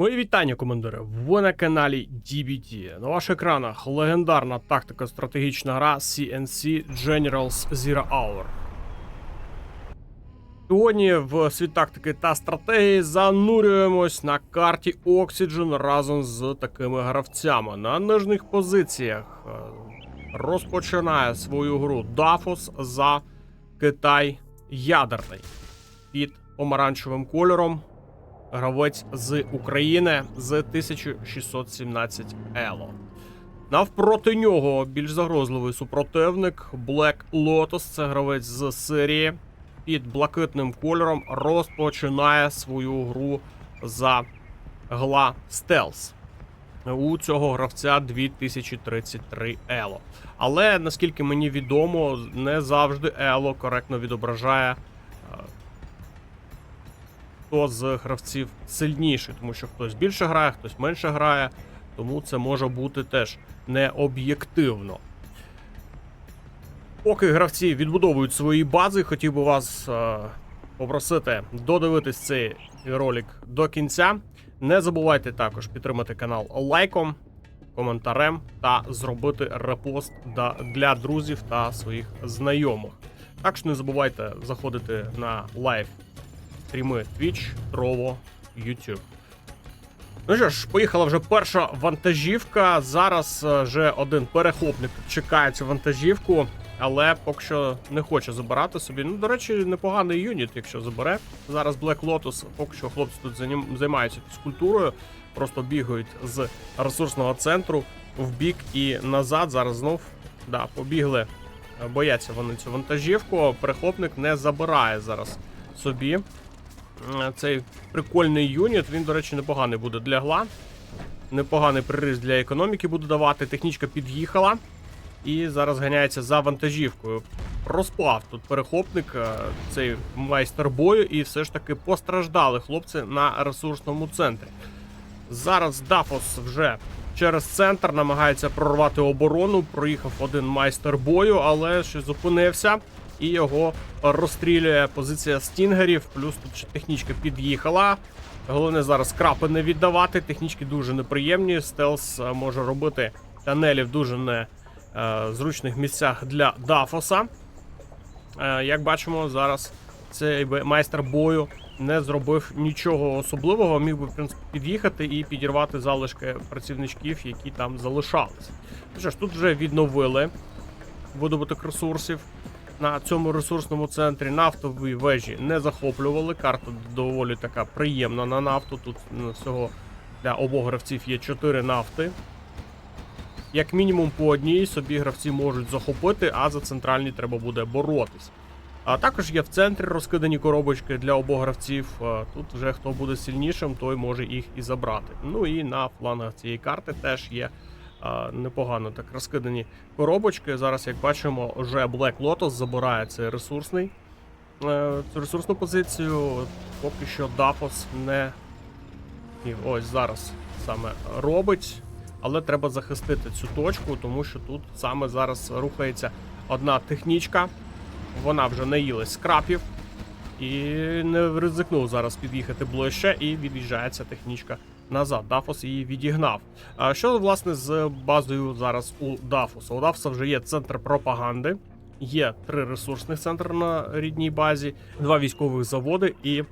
Мої вітання, командири! Ви на каналі DBD. На ваших екранах легендарна тактико-стратегічна гра CNC Generals Zero Hour. Сьогодні в світ тактики та стратегії занурюємось на карті Oxygen разом з такими гравцями. На нижніх позиціях розпочинає свою гру Дафос за Китай ядерний. Під помаранчевим кольором гравець з України з 1617 Elo. Навпроти нього більш загрозливий супротивник Black Lotus, це гравець з Сирії. Під блакитним кольором розпочинає свою гру за Гла Stealth. У цього гравця 2033 Elo. Але, наскільки мені відомо, не завжди Elo коректно відображає, хто з гравців сильніший, тому що хтось більше грає, хтось менше грає, тому це може бути теж не об'єктивно. Поки гравці відбудовують свої бази, хотів би вас попросити додивитись цей ролик до кінця. Не забувайте також підтримати канал лайком, коментарем та зробити репост для друзів та своїх знайомих. Також не забувайте заходити на лайв стріми Twitch, Trovo, YouTube. Ну що ж, поїхала вже перша вантажівка. Зараз вже один перехопник чекає цю вантажівку, але поки що не хоче забирати собі. Ну, до речі, непоганий юніт, якщо забере. Зараз Black Lotus, поки що хлопці тут займаються фізкультурою, просто бігають з ресурсного центру в бік і назад. Зараз знов, побігли, бояться вони цю вантажівку. Перехопник не забирає зараз собі цей прикольний юніт. Він, до речі, непоганий буде для гла. Непоганий приріст для економіки буде давати. Технічка під'їхала. І зараз ганяється за вантажівкою. Розпав тут перехопник, цей майстер бою. І все ж таки постраждали хлопці на ресурсному центрі. Зараз Дафос вже через центр намагається прорвати оборону. Проїхав один майстер бою, але ще зупинився. І його розстрілює позиція стінгерів, плюс тут ще технічка під'їхала. Головне зараз крапи не віддавати, технічки дуже неприємні. Стелс може робити тунелі в дуже незручних місцях для Дафоса. Як бачимо, зараз цей майстер бою не зробив нічого особливого, міг би, в принципі, під'їхати і підірвати залишки працівничків, які там залишалися. Що ж, тут вже відновили видобуток ресурсів. На цьому ресурсному центрі нафтові вежі не захоплювали. Карта доволі така приємна на нафту. Тут всього для обох гравців є 4 нафти. Як мінімум по одній собі гравці можуть захопити, а за центральні треба буде боротись. А також є в центрі розкидані коробочки для обох гравців. Тут вже хто буде сильнішим, той може їх і забрати. Ну і на флангах цієї карти теж є непогано так розкидані коробочки. Зараз, як бачимо, вже Black Lotus забирає цю ресурсну позицію. Поки що Дафос не... І ось зараз саме робить. Але треба захистити цю точку, тому що тут саме зараз рухається одна технічка. Вона вже наїлась скрапів. І не ризикнув зараз під'їхати ближче, і від'їжджає ця технічка назад. Дафос її відігнав. А що, власне, з базою зараз у Дафоса? У Дафоса вже є центр пропаганди, є 3 ресурсних центри на рідній базі, 2 військових заводи і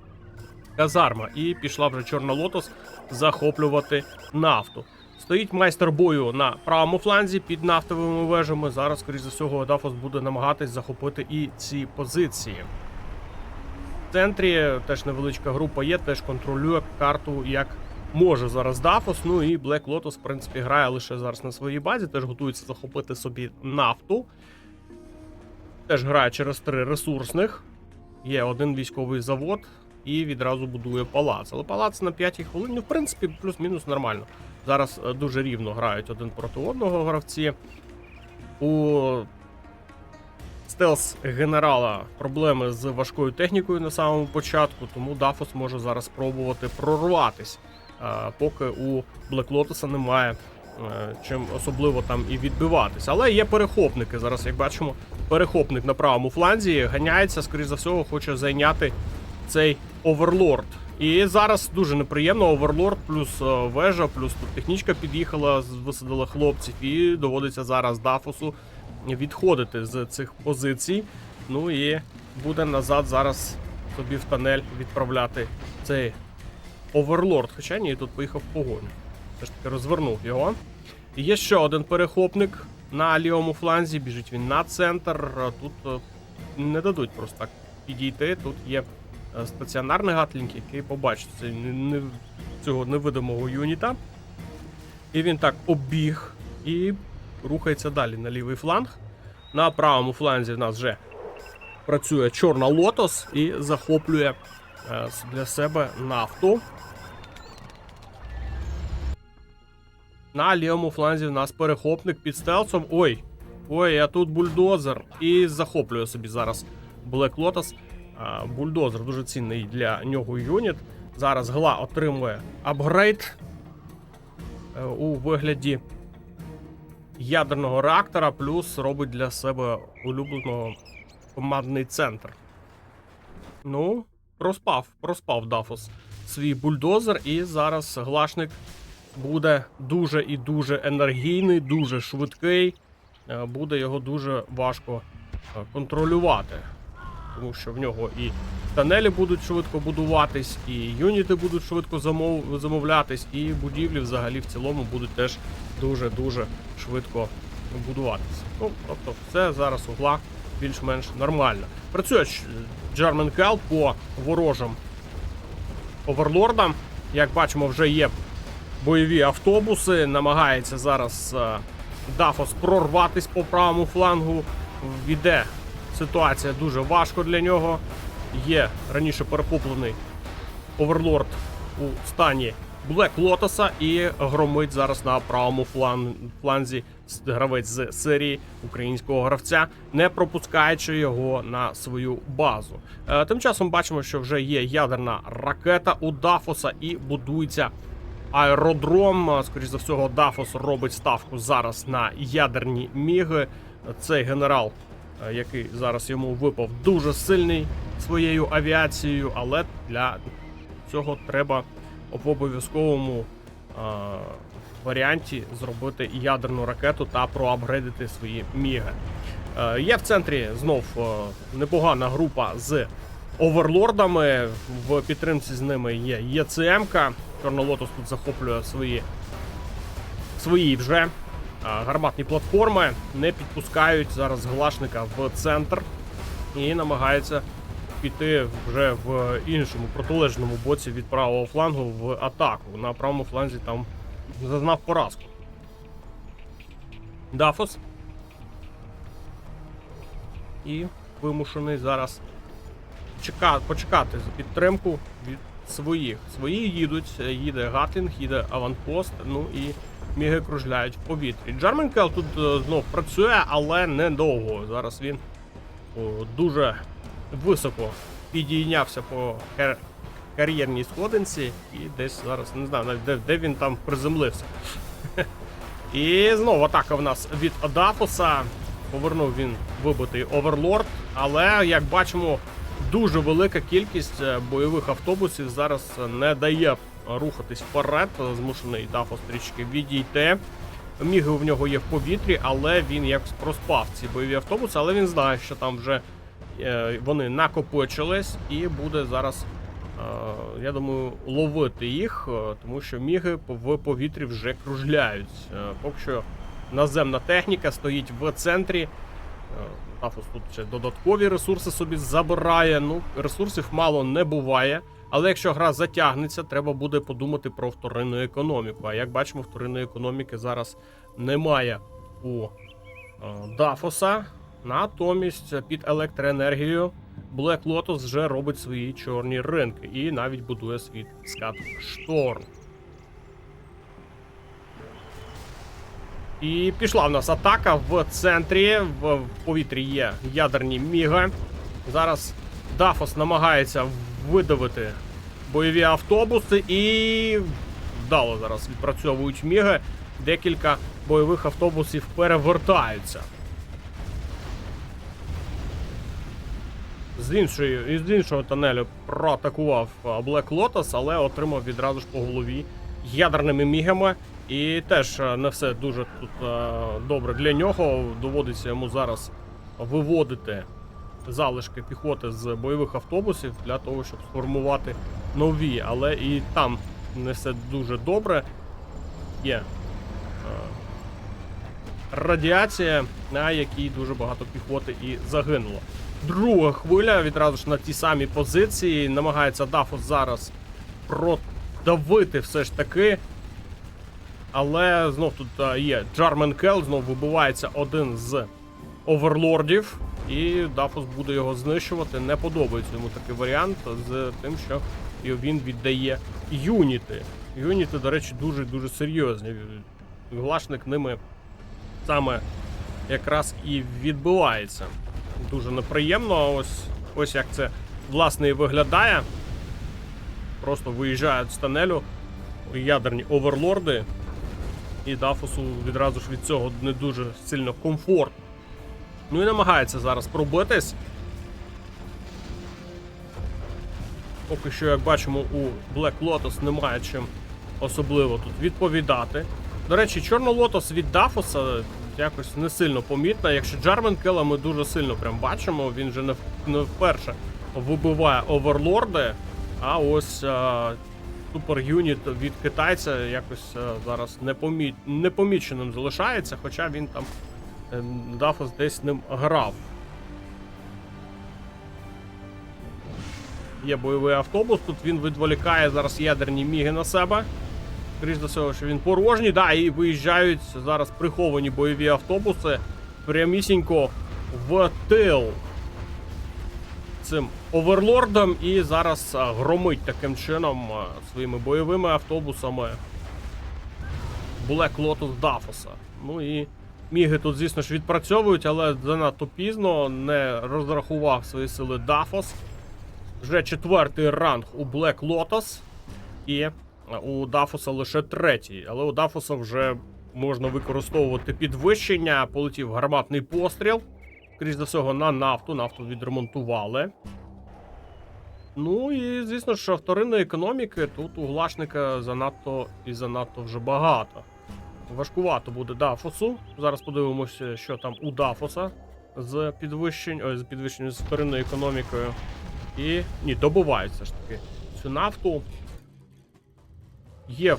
казарма. І пішла вже Чорна Лотос захоплювати нафту. Стоїть майстер бою на правому фланзі під нафтовими вежами. Зараз, скоріш за всього, Дафос буде намагатись захопити і ці позиції. В центрі теж невеличка група є, теж контролює карту як може зараз Дафос. Ну і Black Lotus, в принципі, грає лише зараз на своїй базі, теж готується захопити собі нафту. Теж грає через 3 ресурсних. Є один військовий завод і відразу будує палац. Але палац на 5-й хвилині, в принципі, плюс-мінус нормально. Зараз дуже рівно грають один проти одного гравці. У стелс-генерала проблеми з важкою технікою на самому початку, тому Дафос може зараз спробувати прорватись, поки у Black Lotus немає чим особливо там і відбиватись. Але є перехопники. Зараз, як бачимо, перехопник на правому фланзі ганяється, скоріш за всього, хоче зайняти цей оверлорд І зараз дуже неприємно. Оверлорд плюс вежа, плюс тут технічка під'їхала, висадила хлопців, і доводиться зараз Дафосу відходити з цих позицій. Ну і буде назад зараз собі в тунель відправляти цей Оверлорд. Хоча ні, тут поїхав в погоню. Все ж таки розвернув його. І є ще один перехопник на лівому фланзі. Біжить він на центр. Тут не дадуть просто так підійти. Тут є стаціонарний гатлінг, який побачить цього невидимого юніта. І він так обіг і рухається далі на лівий фланг. На правому фланзі в нас вже працює Чорна Лотос і захоплює для себе нафту. На лівому фланзі в нас перехопник під стелсом. Ой, а тут бульдозер. І захоплює собі зараз Black Lotus. Бульдозер дуже цінний для нього юніт. Зараз Гла отримує апгрейд у вигляді ядерного реактора, плюс робить для себе улюбленого командний центр. Ну, проспав Дафос свій бульдозер, і зараз Глашник буде дуже і дуже енергійний, дуже швидкий. Буде його дуже важко контролювати. Тому що в нього і тунелі будуть швидко будуватись, і юніти будуть швидко замовлятись, і будівлі взагалі в цілому будуть теж дуже-дуже швидко будуватися. Ну, тобто все зараз у Гла більш-менш нормально. Працює Джарменкел по ворожим оверлордам. Як бачимо, вже є бойові автобуси. Намагається зараз Дафос прорватись по правому флангу. Іде ситуація дуже важко для нього. Є раніше перехоплений оверлорд у стані Black Lotus і громить зараз на правому фланзі гравець з серії українського гравця, не пропускаючи його на свою базу. Тим часом бачимо, що вже є ядерна ракета у Дафоса і будується аеродром. Скоріше за всього, Дафос робить ставку зараз на ядерні міги. Цей генерал, який зараз йому випав, дуже сильний своєю авіацією, але для цього треба в обов'язковому варіанті зробити ядерну ракету та проапгрейдити свої міги. Є в центрі знов непогана група з оверлордами. В підтримці з ними є ЄЦМ-ка. Чорна Лотос тут захоплює свої вже гарматні платформи. Не підпускають зараз Глашника в центр і намагаються піти вже в іншому протилежному боці від правого флангу в атаку. На правому фланзі там зазнав поразку Дафос. І вимушений зараз почекати за підтримку від своїх. Свої їдуть, їде Гатлінг, їде аванпост, ну і міги кружляють в повітрі. Джарменкел тут знов працює, але недовго. Зараз він дуже високо підійнявся по кар'єрній сходинці і десь зараз, не знаю навіть де він там приземлився. І знову атака в нас від Дафоса. Повернув він вибитий оверлорд, але, як бачимо, дуже велика кількість бойових автобусів зараз не дає рухатись вперед. Змушений Дафос трішки відійти. Міги в нього є в повітрі, але він якось проспав ці бойові автобуси, але він знає, що там вже вони накопичились і буде зараз, я думаю, ловити їх, тому що міги в повітрі вже кружляють. Поки що наземна техніка стоїть в центрі. Дафос тут ще додаткові ресурси собі забирає. Ну, ресурсів мало не буває. Але якщо гра затягнеться, треба буде подумати про вторинну економіку. А як бачимо, вторинної економіки зараз немає у Дафоса. Натомість під електроенергією Black Lotus вже робить свої чорні ринки і навіть будує свій скат Шторм. І пішла в нас атака в центрі, в повітрі є ядерні міги. Зараз Дафос намагається видавити бойові автобуси і вдало зараз відпрацьовують міги. Декілька бойових автобусів перевертаються. з іншого тунелю проатакував Black Lotus, але отримав відразу ж по голові ядерними мігами. І теж не все дуже тут добре для нього. Доводиться йому зараз виводити залишки піхоти з бойових автобусів для того, щоб сформувати нові. Але і там не все дуже добре. Є радіація, на якій дуже багато піхоти і загинуло. Друга хвиля відразу ж на ті самі позиції. Намагається Дафос зараз продавити все ж таки. Але знов тут є Джармен Келл, знов вибивається один з оверлордів. І Дафос буде його знищувати. Не подобається йому такий варіант з тим, що він віддає юніти. Юніти, до речі, дуже серйозні. Глашник ними саме якраз і відбивається. Дуже неприємно. Ось як це власне і виглядає. Просто виїжджають з тунелю ядерні оверлорди. І Дафосу відразу ж від цього не дуже сильно комфортно. Ну і намагається зараз пробитись. Поки що, як бачимо, у Black Lotus немає чим особливо тут відповідати. До речі, Чорна Лотос від Дафоса якось не сильно помітна. Якщо Джармен Келла ми дуже сильно прям бачимо, він же не вперше вибиває оверлорди, а ось супер-юніт від китайця якось зараз непоміченим залишається, хоча він там Дафос десь ним грав. Є бойовий автобус, тут він відволікає зараз ядерні міги на себе. Скоріше за все, що він порожній, да, і виїжджають зараз приховані бойові автобуси прямісінько в тил цим оверлордом, і зараз громить таким чином своїми бойовими автобусами Black Lotus Дафоса. Ну і міги тут, звісно ж, відпрацьовують, але занадто пізно, не розрахував свої сили Дафос. Вже 4-й ранг у Black Lotus, і у Дафоса лише 3-й. Але у Дафоса вже можна використовувати підвищення. Полетів гарматний постріл. Крізь до всього на нафту. Нафту відремонтували. Ну і, звісно ж, вторинної економіки тут у Глашника занадто вже багато. Важкувато буде Дафосу. Зараз подивимося, що там у Дафоса з підвищенням з вторинною економікою. І, ні, добувають все ж таки цю нафту. Є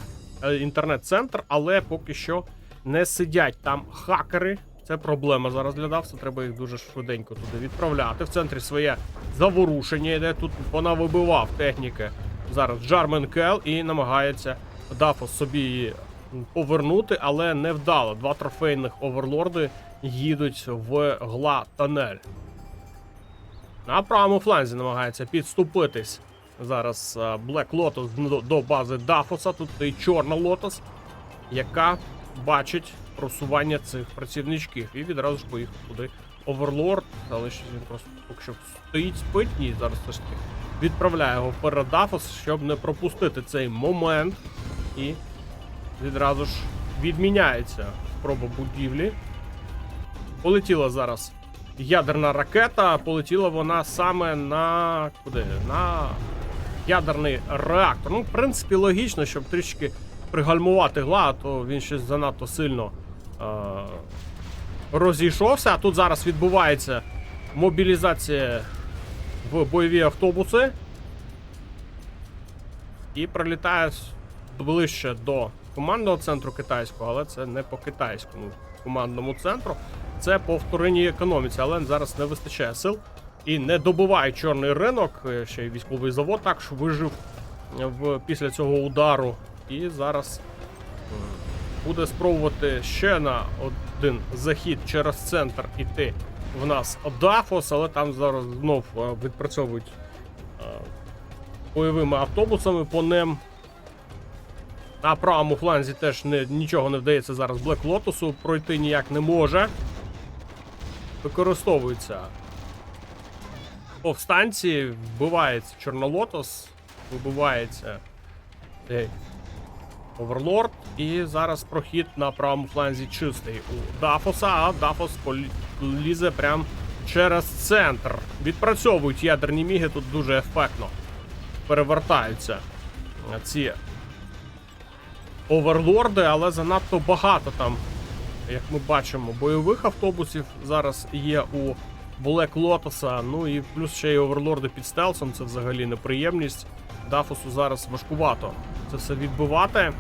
інтернет-центр, але поки що не сидять там хакери. Це проблема зараз для Дафоса, треба їх дуже швиденько туди відправляти. В центрі своє заворушення йде, тут понавибивав техніки зараз Джармен Келл і намагається Дафос собі її повернути, але не вдало. 2 трофейних оверлорди їдуть в Гла-тунель. На правому фланзі намагається підступитись зараз Black Lotus до бази Дафоса. Тут і Чорна Лотос, яка бачить просування цих працівничків. І відразу ж поїхав туди оверлорд, але ще він просто поки що стоїть, спить, і зараз все ж таки відправляє його вперед Дафос, щоб не пропустити цей момент. І відразу ж відміняється спроба будівлі. Полетіла зараз ядерна ракета, полетіла вона саме на... куди? На ядерний реактор. Ну, в принципі, логічно, щоб трішки пригальмувати Гла, то він щось занадто сильно розійшовся. А тут зараз відбувається мобілізація в бойові автобуси. І прилітає ближче до командного центру китайського, але це не по китайському командному центру. Це по вторинній економіці, але зараз не вистачає сил. І не добиває чорний ринок, ще й військовий завод також вижив після цього удару. І зараз буде спробувати ще на один захід через центр іти в нас Дафос, але там зараз знов відпрацьовують бойовими автобусами по ним. На правому фланзі теж нічого не вдається зараз Black Lotus'у, пройти ніяк не може. Використовуються повстанці, вбивається Чорна Лотос, вибивається оверлорд, і зараз прохід на правому фланзі чистий у Дафоса, а Дафос лізе прям через центр. Відпрацьовують ядерні міги, тут дуже ефектно перевертаються ці оверлорди, але занадто багато там, як ми бачимо, бойових автобусів зараз є у Black Lotus, ну і плюс ще й оверлорди під стелсом, це взагалі неприємність. Дафосу зараз важкувато це все відбивати.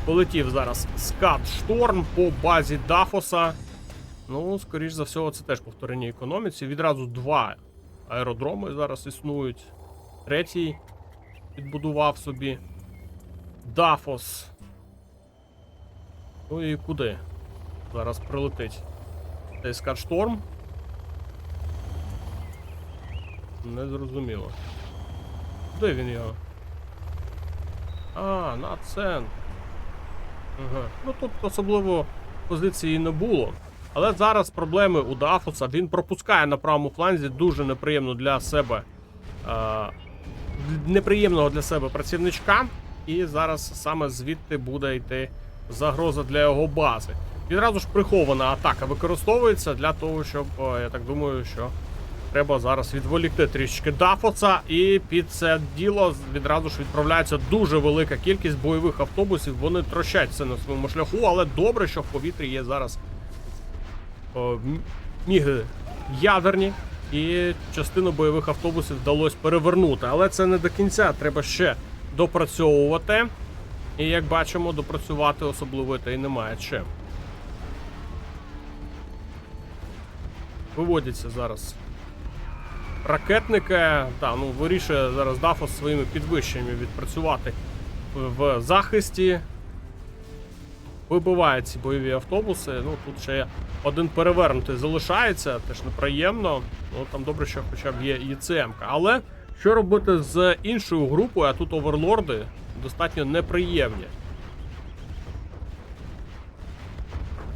Полетів зараз скат Шторм по базі Дафоса. Ну, скоріш за все, це теж повторення економіці. Відразу 2 аеродроми зараз існують. Третій підбудував собі Дафос. Ну і куди? Зараз прилетить цей скат Шторм. Незрозуміло. Де він його? А, на центр. Ага. Ну тут особливо позиції не було. Але зараз проблеми у Дафоса. Він пропускає на правому фланзі дуже неприємно для себе неприємного для себе працівничка. І зараз саме звідти буде йти загроза для його бази. Відразу ж прихована атака використовується для того, щоб, я так думаю, що треба зараз відволікти трішечки Дафоса, і під це діло відразу ж відправляється дуже велика кількість бойових автобусів. Вони трощать це на своєму шляху, але добре, що в повітрі є зараз міги ядерні, і частину бойових автобусів вдалося перевернути. Але це не до кінця, треба ще допрацьовувати. І як бачимо, допрацювати особливо та й немає чим. Виводяться зараз ракетники. Та, ну, вирішує зараз Дафос своїми підвищеннями відпрацювати в захисті. Вибиває ці бойові автобуси. Ну, тут ще один перевернутий залишається, теж неприємно. Ну, там добре, що хоча б є ЄЦМ-ка. Але що робити з іншою групою, а тут оверлорди достатньо неприємні.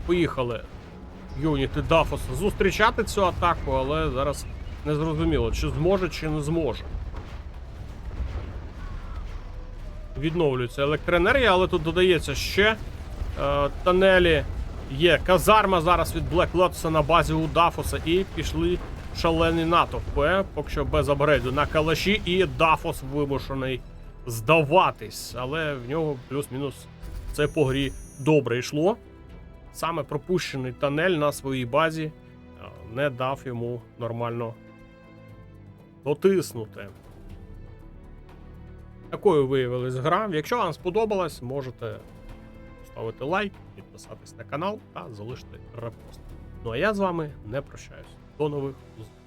Поїхали юніти Дафоса зустрічати цю атаку, але зараз не зрозуміло, чи зможе, чи не зможе. Відновлюється електроенергія, але тут додається ще тунелі. Є казарма зараз від Black Lotus на базі у Дафоса, і пішли шалені натовпи, поки що без апгрейду на калаші, і Дафос вимушений здаватись. Але в нього плюс-мінус це по грі добре йшло. Саме пропущений тунель на своїй базі не дав йому нормально дотиснути. Такою виявилась гра. Якщо вам сподобалось, можете ставити лайк, підписатись на канал та залишити репост. Ну а я з вами не прощаюсь. До нових зустрічей.